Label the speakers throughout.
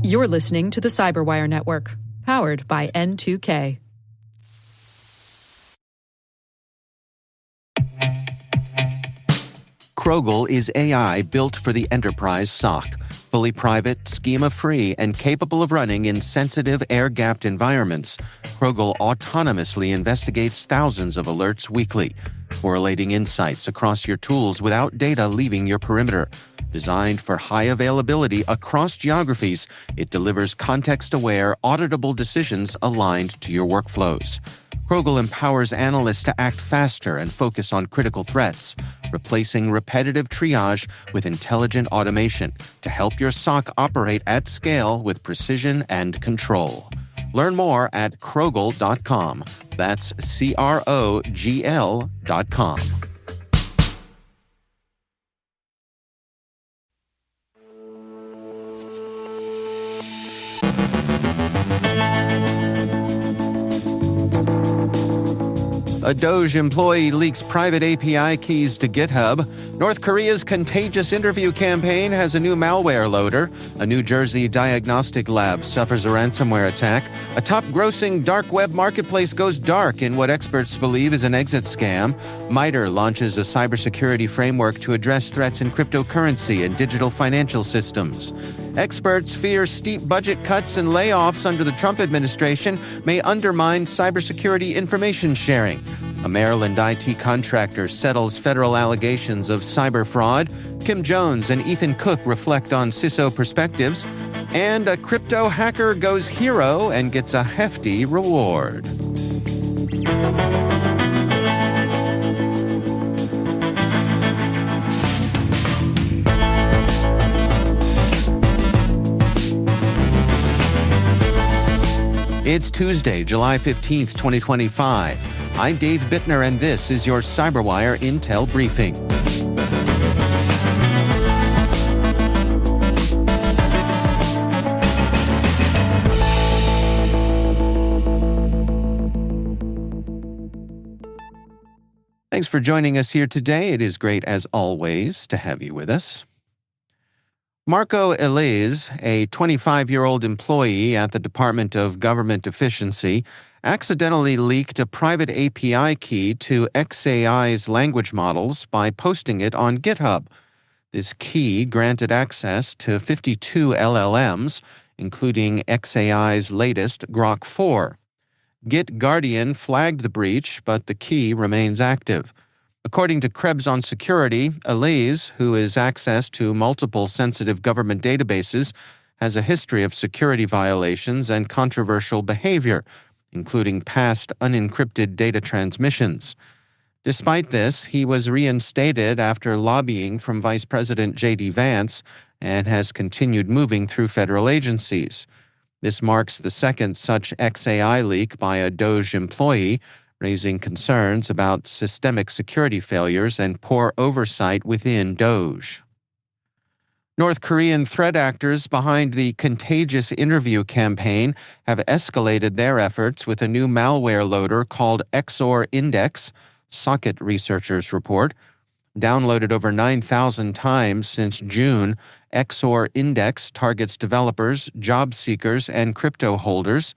Speaker 1: You're listening to the CyberWire Network, powered by N2K.
Speaker 2: Krogel is AI built for the enterprise SOC, fully private, schema-free, and capable of running in sensitive air-gapped environments. Krogel autonomously investigates thousands of alerts weekly, correlating insights across your tools without data leaving your perimeter. Designed for high availability across geographies, it delivers context-aware, auditable decisions aligned to your workflows. Krogel empowers analysts to act faster and focus on critical threats, replacing repetitive triage with intelligent automation to help your SOC operate at scale with precision and control. Learn more at Krogel.com. That's CROGL.com. A DOGE employee leaks private API keys to GitHub. North Korea's Contagious Interview campaign has a new malware loader. A New Jersey diagnostic lab suffers a ransomware attack. A top-grossing dark web marketplace goes dark in what experts believe is an exit scam. MITRE launches a cybersecurity framework to address threats in cryptocurrency and digital financial systems. Experts fear steep budget cuts and layoffs under the Trump administration may undermine cybersecurity information sharing. A Maryland IT contractor settles federal allegations of cyber fraud. Kim Jones and Ethan Cook reflect on CISO perspectives. And a crypto hacker goes hero and gets a hefty reward. It's Tuesday, July 15th, 2025. I'm Dave Bittner, and this is your CyberWire Intel Briefing. Thanks for joining us here today. It is great, as always, to have you with us. Marco Elise, a 25-year-old employee at the Department of Government Efficiency, accidentally leaked a private API key to xAI's language models by posting it on GitHub. This key granted access to 52 LLMs, including xAI's latest Grok 4. GitGuardian flagged the breach, but the key remains active. According to Krebs on Security, Elise, who has access to multiple sensitive government databases, has a history of security violations and controversial behavior, including past unencrypted data transmissions. Despite this, he was reinstated after lobbying from Vice President J.D. Vance and has continued moving through federal agencies. This marks the second such xAI leak by a DOGE employee, raising concerns about systemic security failures and poor oversight within DOGE. North Korean threat actors behind the Contagious Interview campaign have escalated their efforts with a new malware loader called XOR Index, Socket researchers report. Downloaded over 9,000 times since June, XOR Index targets developers, job seekers, and crypto holders.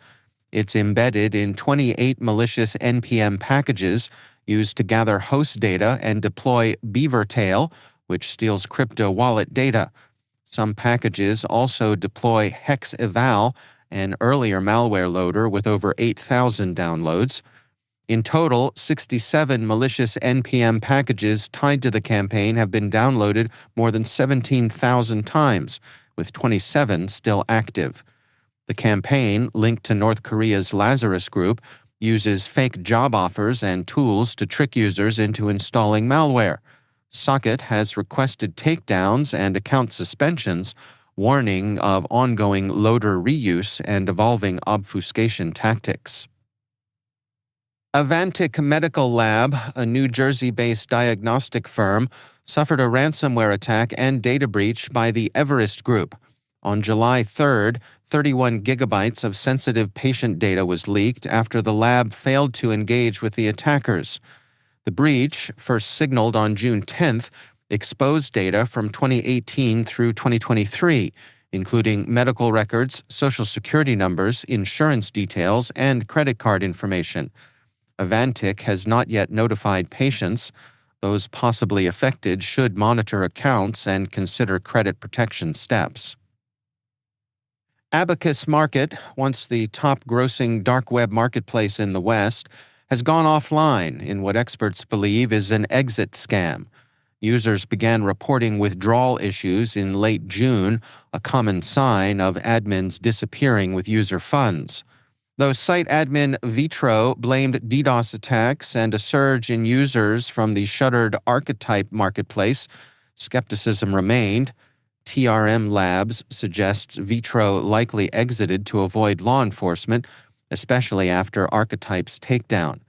Speaker 2: It's embedded in 28 malicious NPM packages used to gather host data and deploy Beavertail, which steals crypto wallet data. Some packages also deploy HexEval, an earlier malware loader with over 8,000 downloads. In total, 67 malicious NPM packages tied to the campaign have been downloaded more than 17,000 times, with 27 still active. The campaign, linked to North Korea's Lazarus Group, uses fake job offers and tools to trick users into installing malware. Socket has requested takedowns and account suspensions, warning of ongoing loader reuse and evolving obfuscation tactics. Avantic Medical Lab, a New Jersey-based diagnostic firm, suffered a ransomware attack and data breach by the Everest Group. On July 3rd, 31 gigabytes of sensitive patient data was leaked after the lab failed to engage with the attackers. The breach, first signaled on June 10th, exposed data from 2018 through 2023, including medical records, social security numbers, insurance details, and credit card information. Avantic has not yet notified patients. Those possibly affected should monitor accounts and consider credit protection steps. Abacus Market, once the top-grossing dark web marketplace in the West, has gone offline in what experts believe is an exit scam. Users began reporting withdrawal issues in late June, a common sign of admins disappearing with user funds. Though site admin MITRE blamed DDoS attacks and a surge in users from the shuttered Archetype marketplace, skepticism remained. TRM Labs suggests MITRE likely exited to avoid law enforcement, especially after Archetype's takedown.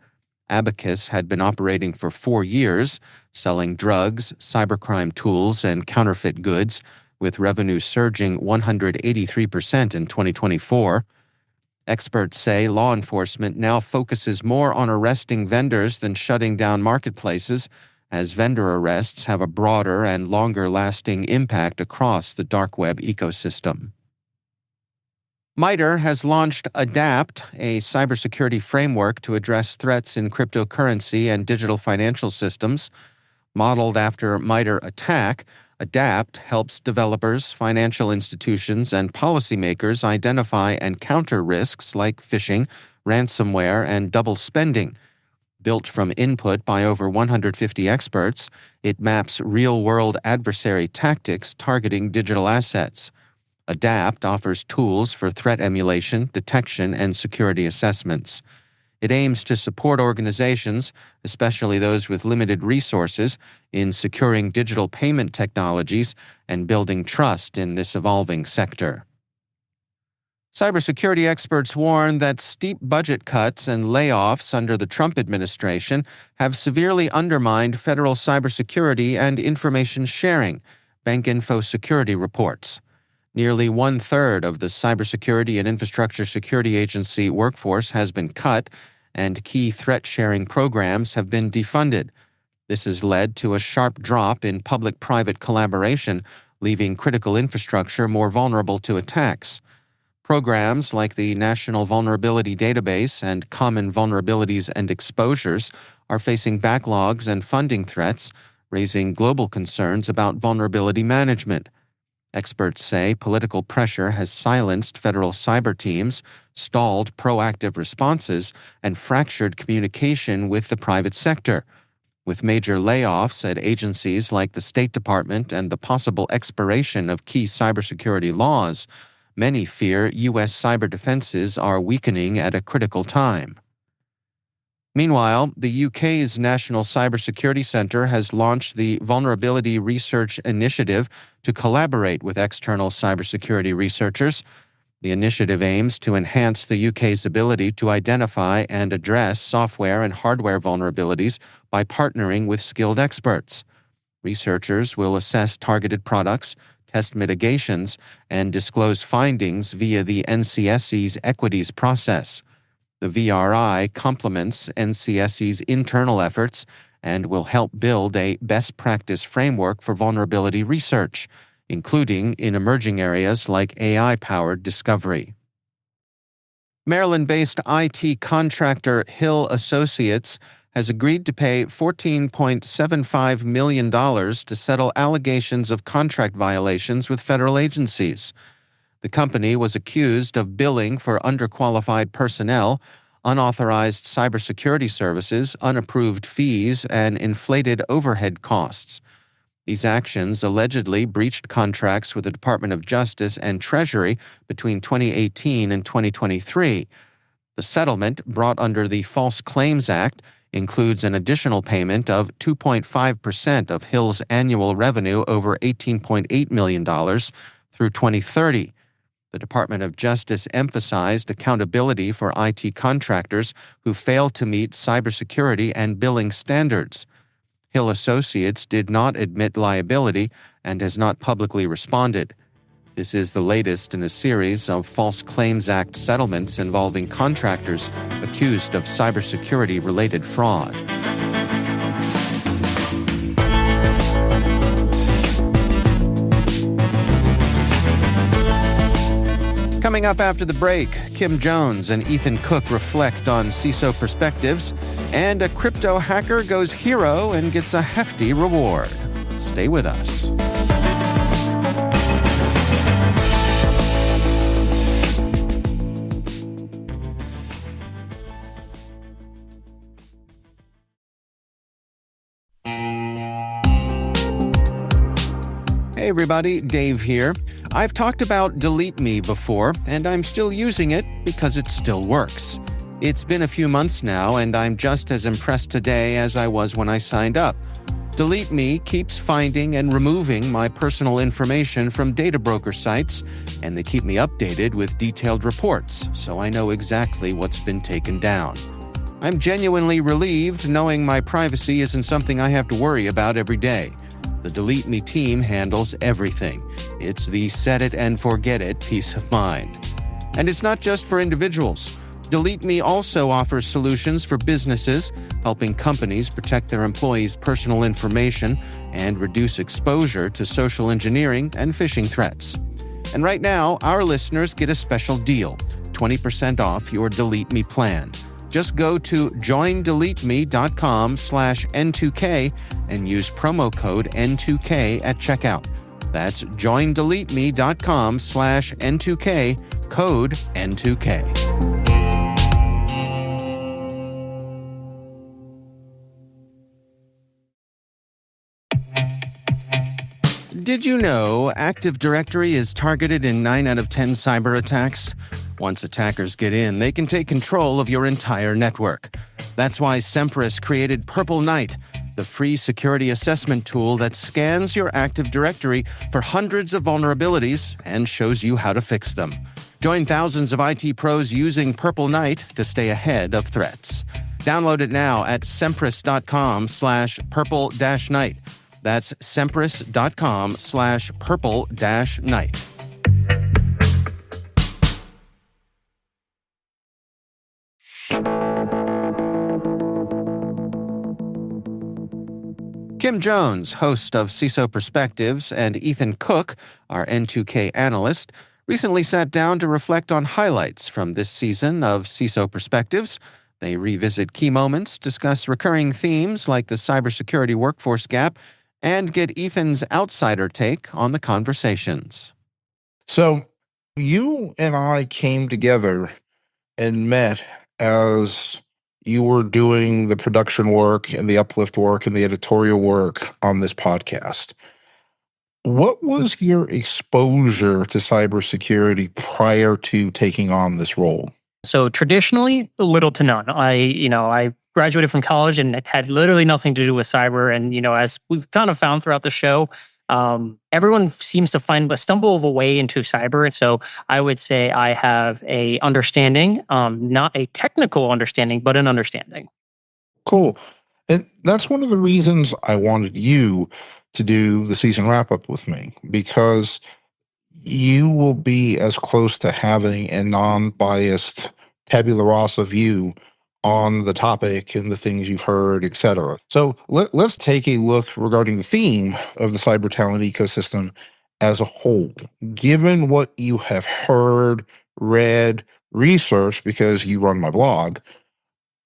Speaker 2: Abacus had been operating for 4 years, selling drugs, cybercrime tools, and counterfeit goods, with revenue surging 183% in 2024. Experts say law enforcement now focuses more on arresting vendors than shutting down marketplaces, as vendor arrests have a broader and longer-lasting impact across the dark web ecosystem. MITRE has launched ADAPT, a cybersecurity framework to address threats in cryptocurrency and digital financial systems. Modeled after MITRE ATT&CK, ADAPT helps developers, financial institutions, and policymakers identify and counter risks like phishing, ransomware, and double spending. Built from input by over 150 experts, it maps real-world adversary tactics targeting digital assets. ADAPT offers tools for threat emulation, detection, and security assessments. It aims to support organizations, especially those with limited resources, in securing digital payment technologies and building trust in this evolving sector. Cybersecurity experts warn that steep budget cuts and layoffs under the Trump administration have severely undermined federal cybersecurity and information sharing, BankInfo Security reports. Nearly 1/3 of the Cybersecurity and Infrastructure Security Agency workforce has been cut, and key threat-sharing programs have been defunded. This has led to a sharp drop in public-private collaboration, leaving critical infrastructure more vulnerable to attacks. Programs like the National Vulnerability Database and Common Vulnerabilities and Exposures are facing backlogs and funding threats, raising global concerns about vulnerability management. Experts say political pressure has silenced federal cyber teams, stalled proactive responses, and fractured communication with the private sector. With major layoffs at agencies like the State Department and the possible expiration of key cybersecurity laws, many fear U.S. cyber defenses are weakening at a critical time. Meanwhile, the UK's National Cybersecurity Centre has launched the Vulnerability Research Initiative to collaborate with external cybersecurity researchers. The initiative aims to enhance the UK's ability to identify and address software and hardware vulnerabilities by partnering with skilled experts. Researchers will assess targeted products, test mitigations, and disclose findings via the NCSC's equities process. The VRI complements NCSC's internal efforts and will help build a best practice framework for vulnerability research, including in emerging areas like AI-powered discovery. Maryland-based IT contractor Hill Associates has agreed to pay $14.75 million to settle allegations of contract violations with federal agencies. The company was accused of billing for underqualified personnel, unauthorized cybersecurity services, unapproved fees, and inflated overhead costs. These actions allegedly breached contracts with the Department of Justice and Treasury between 2018 and 2023. The settlement, brought under the False Claims Act, includes an additional payment of 2.5% of Hill's annual revenue over $18.8 million through 2030. The Department of Justice emphasized accountability for IT contractors who fail to meet cybersecurity and billing standards. Hill Associates did not admit liability and has not publicly responded. This is the latest in a series of False Claims Act settlements involving contractors accused of cybersecurity-related fraud. Coming up after the break, Kim Jones and Ethan Cook reflect on CISO perspectives, and a crypto hacker goes hero and gets a hefty reward. Stay with us. Hey everybody, Dave here. I've talked about Delete Me before, and I'm still using it because it still works. It's been a few months now, and I'm just as impressed today as I was when I signed up. Delete Me keeps finding and removing my personal information from data broker sites, and they keep me updated with detailed reports, so I know exactly what's been taken down. I'm genuinely relieved knowing my privacy isn't something I have to worry about every day. The Delete Me team handles everything. It's the set it and forget it peace of mind. And it's not just for individuals. Delete Me also offers solutions for businesses, helping companies protect their employees' personal information and reduce exposure to social engineering and phishing threats. And right now, our listeners get a special deal, 20% off your Delete Me plan. Just go to joindeleteme.com/N2K and use promo code N2K at checkout. That's joindeleteme.com/N2K, code N2K. Did you know Active Directory is targeted in 9 out of 10 cyber attacks? Once attackers get in, they can take control of your entire network. That's why Semprus created Purple Knight, the free security assessment tool that scans your Active Directory for hundreds of vulnerabilities and shows you how to fix them. Join thousands of IT pros using Purple Knight to stay ahead of threats. Download it now at semprus.com/purple-knight. That's semprus.com/purple-knight. Kim Jones, host of CISO Perspectives, and Ethan Cook, our N2K analyst, recently sat down to reflect on highlights from this season of CISO Perspectives. They revisit key moments, discuss recurring themes like the cybersecurity workforce gap, and get Ethan's outsider take on the conversations.
Speaker 3: So you and I came together and met as you were doing the production work and the uplift work and the editorial work on this podcast. What was your exposure to cybersecurity prior to taking on this role?
Speaker 4: So traditionally, little to none. I graduated from college and it had literally nothing to do with cyber. And, as we've kind of found throughout the show, everyone seems to stumble of a way into cyber. And so I would say I have a understanding, not a technical understanding, but an understanding.
Speaker 3: Cool. And that's one of the reasons I wanted you to do the season wrap-up with me, because you will be as close to having a non-biased tabula rasa view on the topic and the things you've heard, etc. So let's take a look regarding the theme of the cyber talent ecosystem as a whole. Given what you have heard, read, researched, because you run my blog,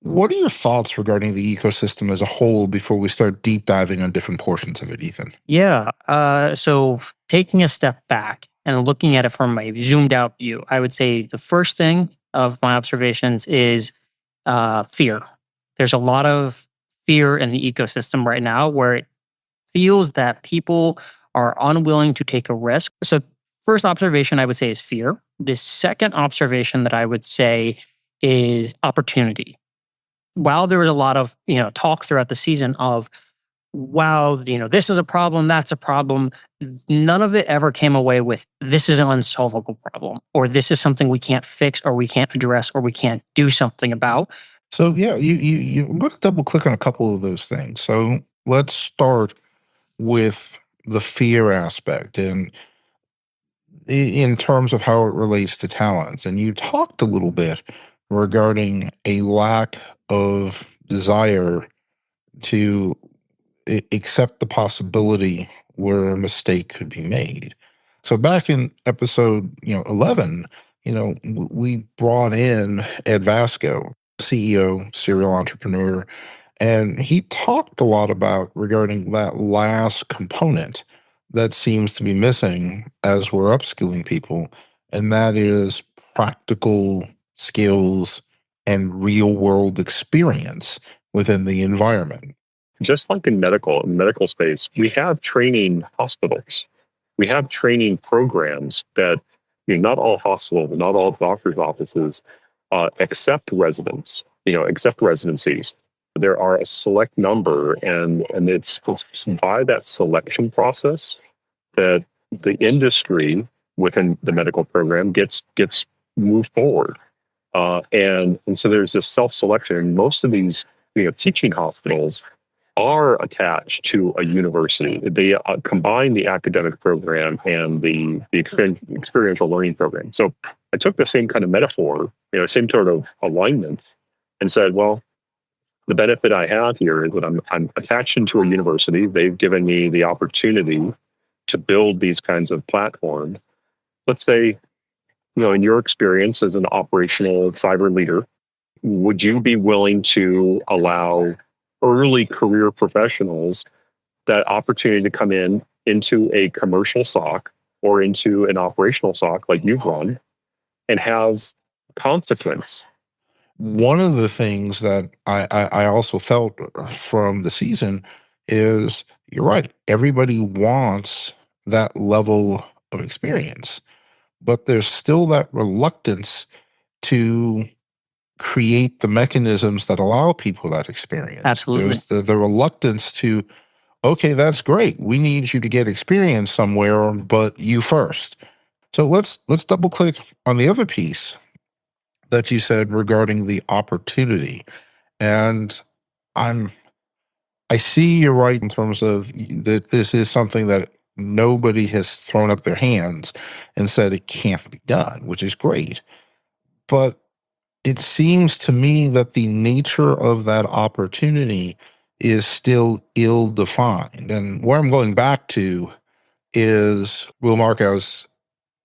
Speaker 3: what are your thoughts regarding the ecosystem as a whole before we start deep diving on different portions of it, Ethan?
Speaker 4: Yeah. So taking a step back and looking at it from a zoomed out view, I would say the first thing of my observations is fear. There's a lot of fear in the ecosystem right now where it feels that people are unwilling to take a risk. So first observation I would say is fear. The second observation that I would say is opportunity. While there was a lot of talk throughout the season of, wow, this is a problem, that's a problem, none of it ever came away with, this is an unsolvable problem, or this is something we can't fix, or we can't address, or we can't do something about.
Speaker 3: So yeah, you want to double click on a couple of those things. So let's start with the fear aspect and in terms of how it relates to talents. And you talked a little bit regarding a lack of desire to accept the possibility where a mistake could be made. So back in episode 11, we brought in Ed Vasco, CEO, serial entrepreneur, and he talked a lot about regarding that last component that seems to be missing as we're upskilling people, and that is practical skills and real world experience within the environment.
Speaker 5: Just like in medical space, we have training hospitals. We have training programs that not all hospitals, not all doctors' offices accept residents, accept residencies. There are a select number, and it's by that selection process that the industry within the medical program gets moved forward. And so there's this self-selection. Most of these teaching hospitals are attached to a university. They combine the academic program and the experiential learning program. So I took the same kind of metaphor, same sort of alignment, and said, well, the benefit I have here is that I'm attached into a university. They've given me the opportunity to build these kinds of platforms. Let's say, in your experience as an operational cyber leader, would you be willing to allow early career professionals that opportunity to come into a commercial SOC or into an operational SOC like you've run and have consequence?
Speaker 3: One of the things that I also felt from the season is, you're right, everybody wants that level of experience, but there's still that reluctance to create the mechanisms that allow people that experience.
Speaker 4: Absolutely.
Speaker 3: There's the reluctance to, okay, that's great. We need you to get experience somewhere, but you first. So let's double click on the other piece that you said regarding the opportunity. And I see you're right in terms of that this is something that nobody has thrown up their hands and said it can't be done, which is great. But it seems to me that the nature of that opportunity is still ill-defined. And where I'm going back to is Will Markow's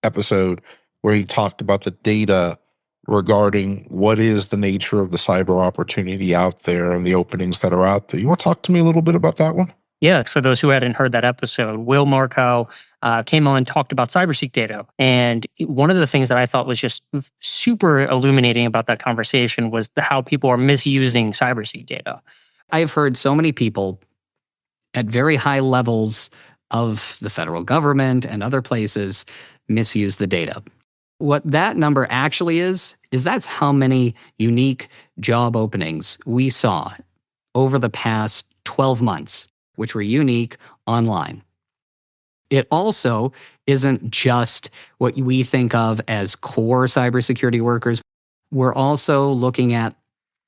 Speaker 3: episode where he talked about the data regarding what is the nature of the cyber opportunity out there and the openings that are out there. You want to talk to me a little bit about that one?
Speaker 4: Yeah, for those who hadn't heard that episode, Will Markow came on and talked about CyberSeek data. And one of the things that I thought was just super illuminating about that conversation was how people are misusing CyberSeek data.
Speaker 6: I've heard so many people at very high levels of the federal government and other places misuse the data. What that number actually is that's how many unique job openings we saw over the past 12 months, which were unique online. It also isn't just what we think of as core cybersecurity workers. We're also looking at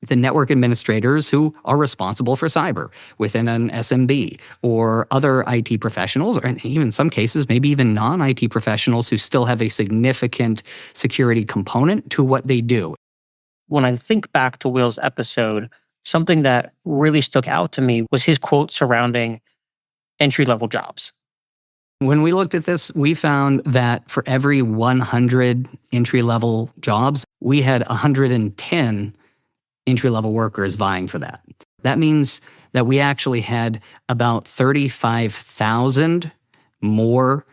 Speaker 6: the network administrators who are responsible for cyber within an SMB, or other IT professionals, or even in some cases, maybe even non-IT professionals who still have a significant security component to what they do.
Speaker 4: When I think back to Will's episode, something that really stuck out to me was his quote surrounding entry-level jobs.
Speaker 6: When we looked at this, we found that for every 100 entry-level jobs, we had 110 entry-level workers vying for that. That means that we actually had about 35,000 more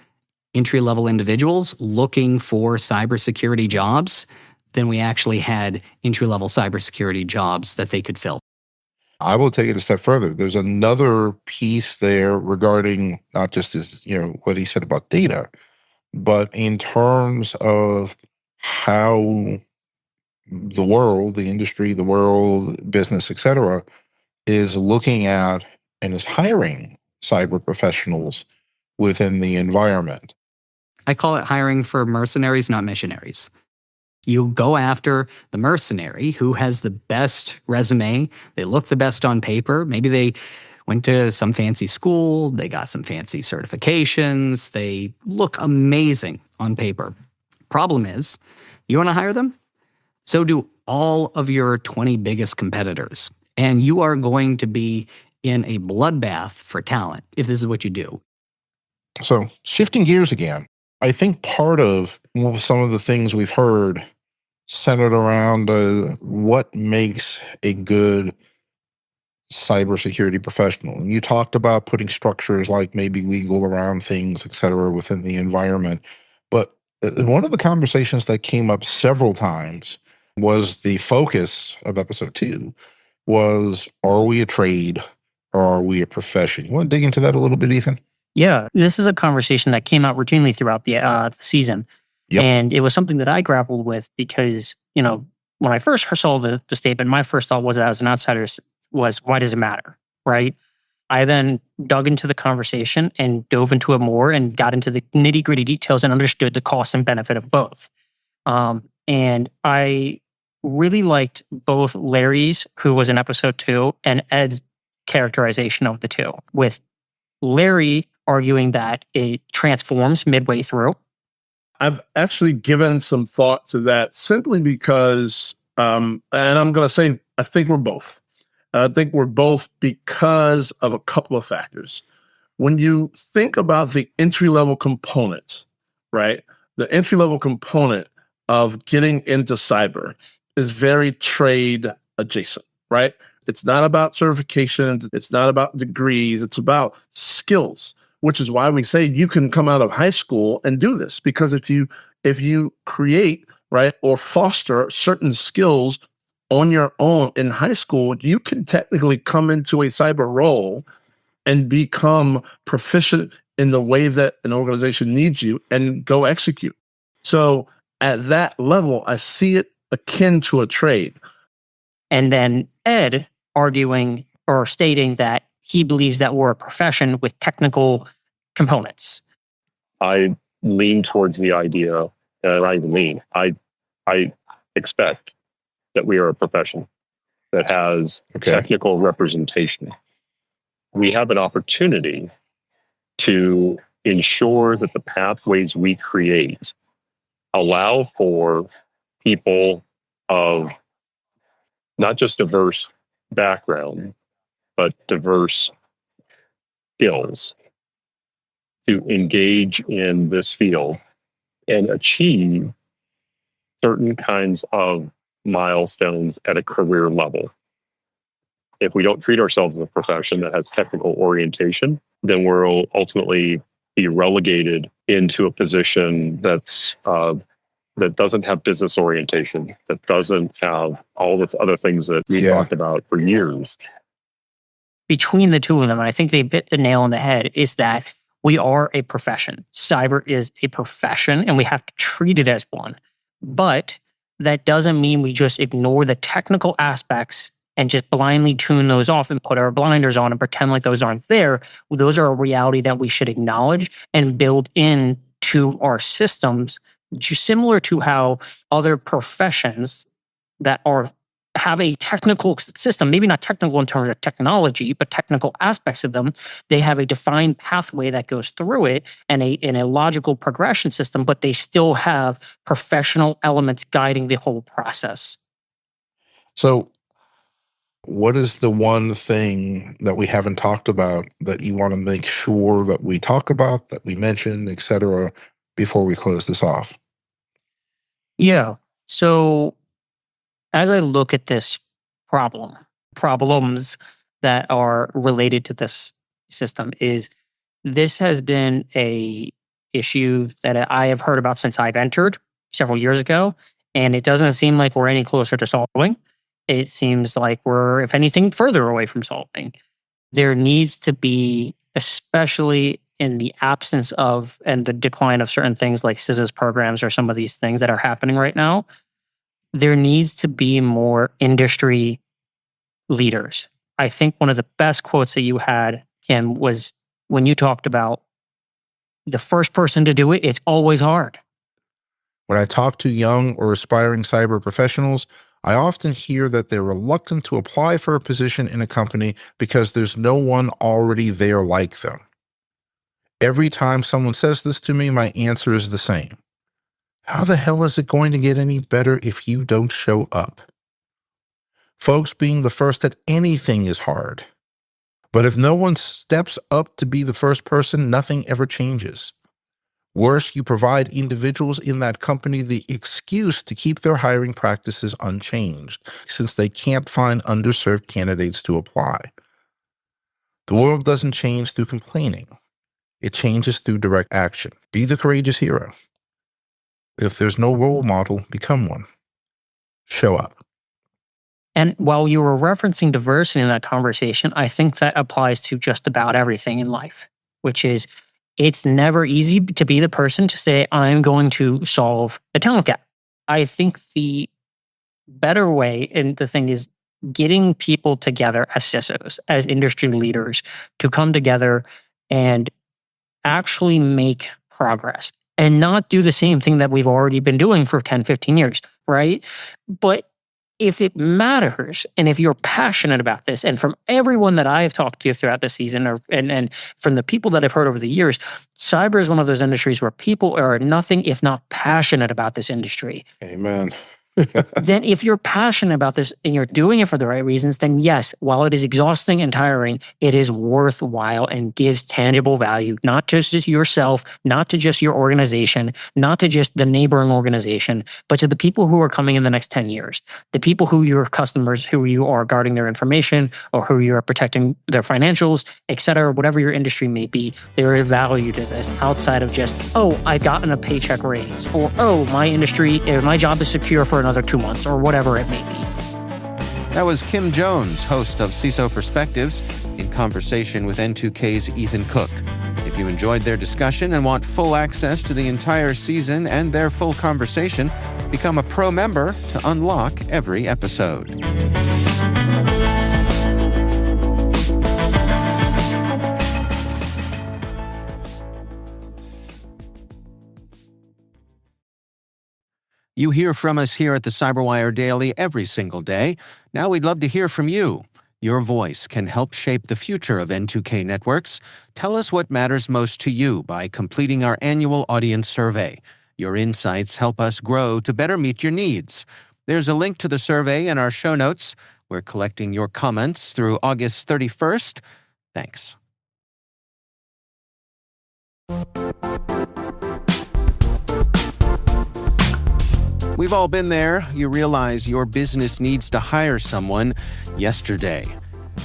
Speaker 6: entry-level individuals looking for cybersecurity jobs than we actually had entry-level cybersecurity jobs that they could fill.
Speaker 3: I will take it a step further. There's another piece there regarding not just his, what he said about data, but in terms of how the world, the industry, the world, business, etc., is looking at and is hiring cyber professionals within the environment.
Speaker 6: I call it hiring for mercenaries, not missionaries. You go after the mercenary who has the best resume, they look the best on paper, maybe they went to some fancy school, they got some fancy certifications, they look amazing on paper. Problem is, you want to hire them? So do all of your 20 biggest competitors. And you are going to be in a bloodbath for talent if this is what you do.
Speaker 3: So shifting gears again, I think part of some of the things we've heard centered around what makes a good cybersecurity professional. And you talked about putting structures like maybe legal around things, et cetera, within the environment. But one of the conversations that came up several times was the focus of episode 2 was, are we a trade or are we a profession? You want to dig into that a little bit, Ethan?
Speaker 4: Yeah, this is a conversation that came out routinely throughout the season.
Speaker 3: Yep.
Speaker 4: And it was something that I grappled with because, when I first saw the statement, my first thought was, as an outsider, was, why does it matter, right? I then dug into the conversation and dove into it more and got into the nitty-gritty details and understood the cost and benefit of both. And I really liked both Larry's, who was in episode 2, and Ed's characterization of the two, with Larry arguing that it transforms midway through.
Speaker 7: I've actually given some thought to that simply because, and I'm going to say, I think we're both. I think we're both because of a couple of factors. When you think about the entry-level components, right? The entry-level component of getting into cyber is very trade adjacent, right? It's not about certifications. It's not about degrees. It's about skills, which is why we say you can come out of high school and do this. Because if you create, right, or foster certain skills on your own in high school, you can technically come into a cyber role and become proficient in the way that an organization needs you and go execute. So at that level, I see it akin to a trade.
Speaker 4: And then Ed arguing or stating that he believes that we're a profession with technical components.
Speaker 5: I lean towards the idea, and I expect that we are a profession that has technical representation. We have an opportunity to ensure that the pathways we create allow for people of not just diverse background, but diverse skills to engage in this field and achieve certain kinds of milestones at a career level. If we don't treat ourselves as a profession that has technical orientation, then we'll ultimately be relegated into a position that's that doesn't have business orientation, that doesn't have all the other things that we talked about for years.
Speaker 4: Between the two of them, and I think they bit the nail on the head, is that we are a profession. Cyber is a profession, and we have to treat it as one. But that doesn't mean we just ignore the technical aspects and just blindly tune those off and put our blinders on and pretend like those aren't there. Those are a reality that we should acknowledge and build into our systems, just similar to how other professions that have a technical system, maybe not technical in terms of technology, but technical aspects of them. They have a defined pathway that goes through it and a logical progression system, but they still have professional elements guiding the whole process.
Speaker 3: So what is the one thing that we haven't talked about that you want to make sure that we talk about, that we mention, et cetera, before we close this off?
Speaker 4: Yeah. So as I look at this problems that are related to this system, is this has been a issue that I have heard about since I've entered several years ago, and it doesn't seem like we're any closer to solving. It seems like we're, if anything, further away from solving. There needs to be, especially in the absence of and the decline of certain things like CISO programs or some of these things that are happening right now, there needs to be more industry leaders. I think one of the best quotes that you had, Kim, was when you talked about the first person to do it, it's always hard.
Speaker 3: When I talk to young or aspiring cyber professionals, I often hear that they're reluctant to apply for a position in a company because there's no one already there like them. Every time someone says this to me, my answer is the same. How the hell is it going to get any better if you don't show up? Folks, being the first at anything is hard. But if no one steps up to be the first person, nothing ever changes. Worse, you provide individuals in that company the excuse to keep their hiring practices unchanged, since they can't find underserved candidates to apply. The world doesn't change through complaining. It changes through direct action. Be the courageous hero. If there's no role model, become one. Show up.
Speaker 4: And while you were referencing diversity in that conversation, I think that applies to just about everything in life, which is it's never easy to be the person to say, I'm going to solve the talent gap. I think the better way, and the thing is getting people together as CISOs, as industry leaders, to come together and actually make progress and not do the same thing that we've already been doing for 10, 15 years, right? But if it matters, and if you're passionate about this, and from everyone that I have talked to throughout the season, and from the people that I've heard over the years, cyber is one of those industries where people are nothing if not passionate about this industry.
Speaker 3: Amen.
Speaker 4: Then if you're passionate about this and you're doing it for the right reasons, then yes, while it is exhausting and tiring, it is worthwhile and gives tangible value, not just to yourself, not to just your organization, not to just the neighboring organization, but to the people who are coming in the next 10 years, the people who your customers, who you are guarding their information or who you are protecting their financials, et cetera, whatever your industry may be. There is value to this outside of just, oh, I've gotten a paycheck raise, or oh, my job is secure for another 2 months, or whatever it may be.
Speaker 2: That was Kim Jones, host of CISO Perspectives, in conversation with N2K's Ethan Cook. If you enjoyed their discussion and want full access to the entire season and their full conversation, become a pro member to unlock every episode. You hear from us here at the CyberWire Daily every single day. Now we'd love to hear from you. Your voice can help shape the future of N2K networks. Tell us what matters most to you by completing our annual audience survey. Your insights help us grow to better meet your needs. There's a link to the survey in our show notes. We're collecting your comments through August 31st. Thanks. We've all been there. You realize your business needs to hire someone yesterday.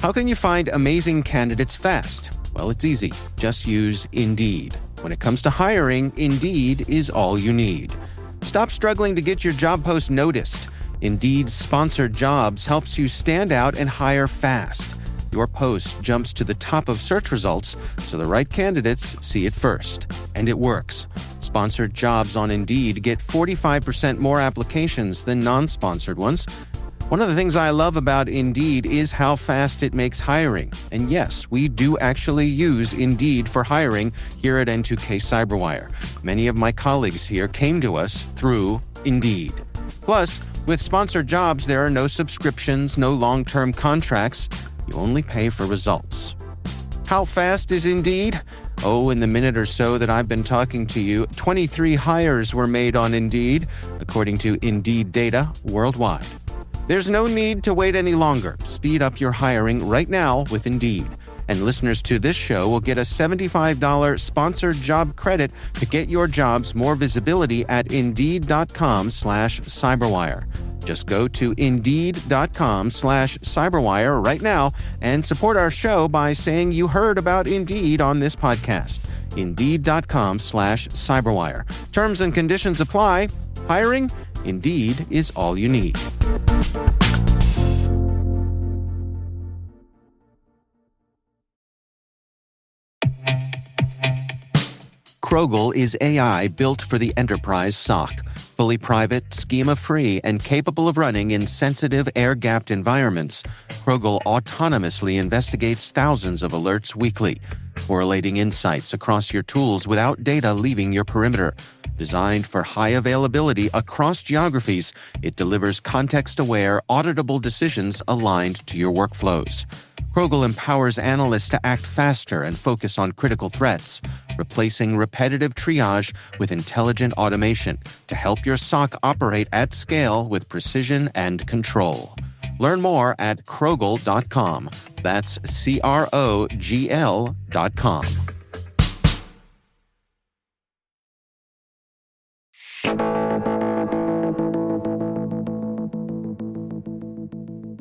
Speaker 2: How can you find amazing candidates fast? Well, it's easy. Just use Indeed. When it comes to hiring, Indeed is all you need. Stop struggling to get your job post noticed. Indeed's sponsored jobs helps you stand out and hire fast. Your post jumps to the top of search results so the right candidates see it first. And it works. Sponsored jobs on Indeed get 45% more applications than non-sponsored ones. One of the things I love about Indeed is how fast it makes hiring. And yes, we do actually use Indeed for hiring here at N2K CyberWire. Many of my colleagues here came to us through Indeed. Plus, with sponsored jobs, there are no subscriptions, no long-term contracts. You only pay for results. How fast is Indeed? Oh, in the minute or so that I've been talking to you, 23 hires were made on Indeed, according to Indeed data worldwide. There's no need to wait any longer. Speed up your hiring right now with Indeed. And listeners to this show will get a $75 sponsored job credit to get your jobs more visibility at Indeed.com/cyberwire. Just go to Indeed.com/cyberwire right now and support our show by saying you heard about Indeed on this podcast. Indeed.com/cyberwire. Terms and conditions apply. Hiring? Indeed is all you need. Krogel is AI built for the enterprise SOC. Fully private, schema-free, and capable of running in sensitive air-gapped environments, Krogel autonomously investigates thousands of alerts weekly, correlating insights across your tools without data leaving your perimeter. Designed for high availability across geographies, it delivers context-aware, auditable decisions aligned to your workflows. Krogel empowers analysts to act faster and focus on critical threats, replacing repetitive triage with intelligent automation to help your SOC operate at scale with precision and control. Learn more at Krogel.com. That's CROGL.com.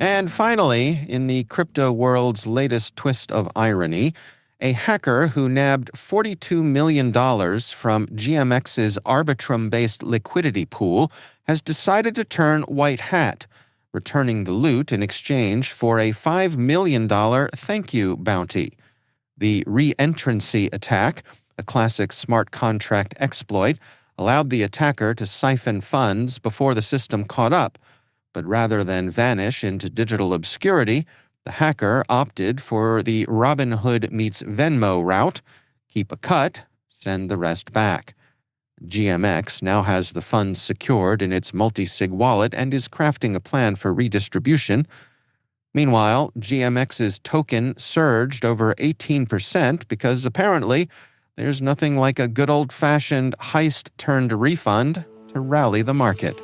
Speaker 2: And finally, in the crypto world's latest twist of irony, a hacker who nabbed $42 million from GMX's Arbitrum-based liquidity pool has decided to turn white hat, returning the loot in exchange for a $5 million thank you bounty. The re-entrancy attack, a classic smart contract exploit, allowed the attacker to siphon funds before the system caught up, but rather than vanish into digital obscurity, the hacker opted for the Robinhood meets Venmo route: keep a cut, send the rest back. GMX now has the funds secured in its multi-sig wallet and is crafting a plan for redistribution. Meanwhile, GMX's token surged over 18% because apparently there's nothing like a good old-fashioned heist-turned-refund to rally the market.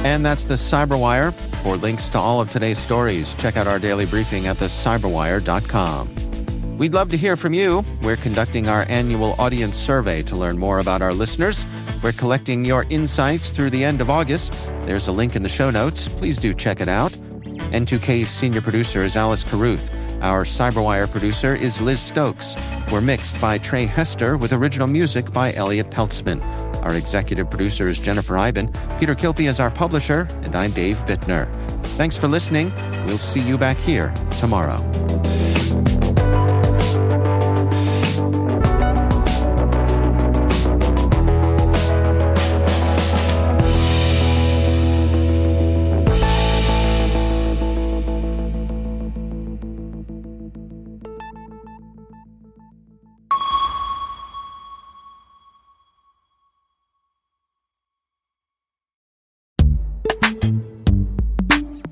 Speaker 2: And that's the CyberWire. For links to all of today's stories, check out our daily briefing at thecyberwire.com. We'd love to hear from you. We're conducting our annual audience survey to learn more about our listeners. We're collecting your insights through the end of August. There's a link in the show notes. Please do check it out. N2K's senior producer is Alice Carruth. Our CyberWire producer is Liz Stokes. We're mixed by Trey Hester with original music by Elliot Peltzman. Our executive producer is Jennifer Iben. Peter Kilpie is our publisher, and I'm Dave Bittner. Thanks for listening. We'll see you back here tomorrow.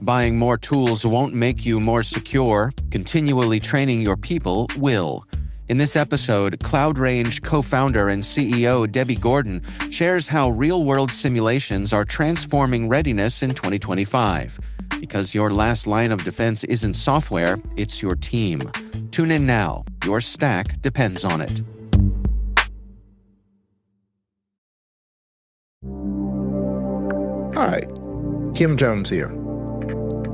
Speaker 2: Buying more tools won't make you more secure. Continually training your people will. In this episode, CloudRange co-founder and CEO Debbie Gordon shares how real-world simulations are transforming readiness in 2025. Because your last line of defense isn't software, it's your team. Tune in now. Your stack depends on it.
Speaker 3: Hi, Kim Jones here.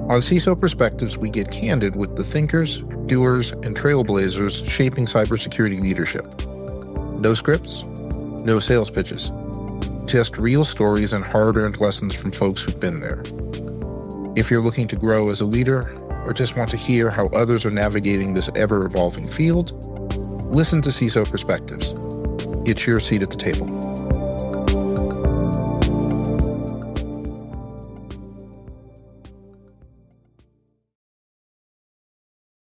Speaker 3: On CISO Perspectives, we get candid with the thinkers, doers, and trailblazers shaping cybersecurity leadership. No scripts, no sales pitches, just real stories and hard-earned lessons from folks who've been there. If you're looking to grow as a leader or just want to hear how others are navigating this ever-evolving field, listen to CISO Perspectives. It's your seat at the table.